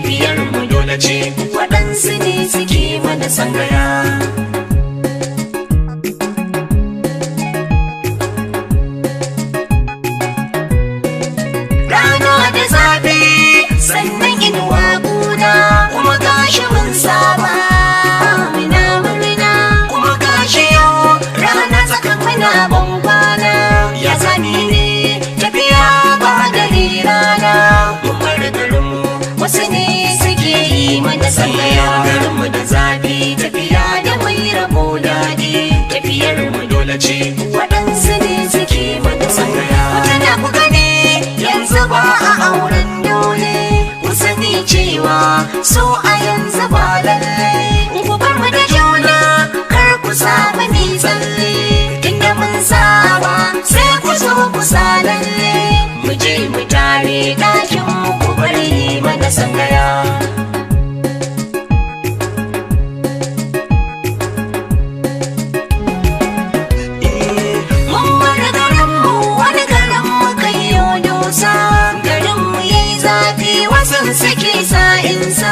tafiyar mu dole ce, waɗansu ne suke mana sangaya. Rana da zafi sannan inuwa guda, kuma gashi mun saba muna murna, kuma gashi yau rana tsakan muna ban kwana. Ya zani ne tafiya ba dare rana, mun bar garinmu wasu ne suke yi mana sangaya. Garinmu da zafi tafiya da mai rabo daɗi, tafiyar mu dole ce, waɗansu ne suke mana sangaya. Mutana ku gani yanzu ba a auren dole, ku sani cewa so a yanzu ba lalle. Ku bar mu da juna kar ku samu ni tsalle, tunda mun saba sai ku zo ku sa lalle. Mu je mu tare ɗakin mu ku bari mana sangaya. Mun bar garinmu wani garin mu kai yo dosa, garinmu yayi zafi wasu suke sa'insa,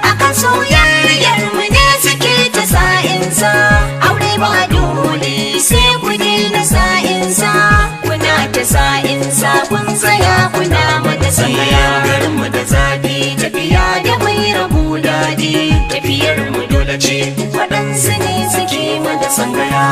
akan soyayyar mu ne suke ta sa'insa. Aure ba dole sai ku daina sa'insa, kuna ta sa'insa kun tsaya kuna mata sangaya. Garinmu da zafi tafiya da mai rabu daɗi, tafiyar mu dole ce, waɗansu ne suke mata sangaya.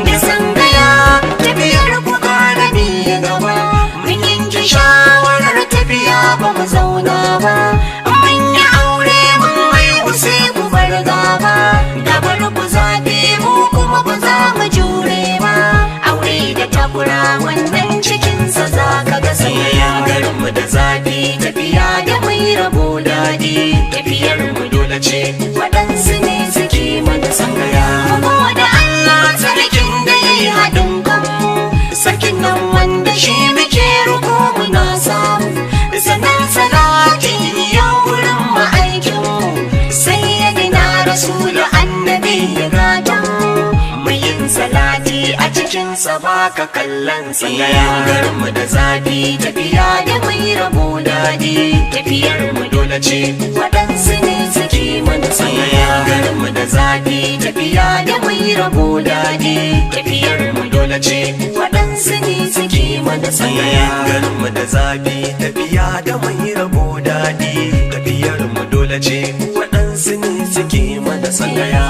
Da sangaya tafiyar ku ƙara ni gaba, mun yanke shawarar tafiya ba mu zauna ba. Mun yi aure mun haihu sai ku bar gaba, gabar ku zafi mu kuma ba za mu jure ba. Aure da takura wannan cikinsa za ka ga sangaya. Garinmu da zafi tafiya da mai rabo daɗi, tafiyar mu dole ce, waɗansu ne suke mana sangaya. Mu da Allah sarkin da ya yi haɗin kanmu, sarkin nan wanda shi muke roƙo muna samu. Sannan salati yau wurin ma'aikinmu, sai ya dina rasulu annabi ya gatan mu yin salati a cikinsa ba ka kallon sangaya. Garinmu da zafi tafiya da mai rabo daɗi, tafiyar mu dole ce, waɗansu ne suke mana sangaya. Garinmu da zafi tafiya da mai rabo daɗi, tafiyar mu dole ce, waɗansu ne suke mana sangaya. Garinmu da zafi tafiya da mai rabo daɗi, tafiyar mu dole ce, waɗansu ne suke mana sangaya.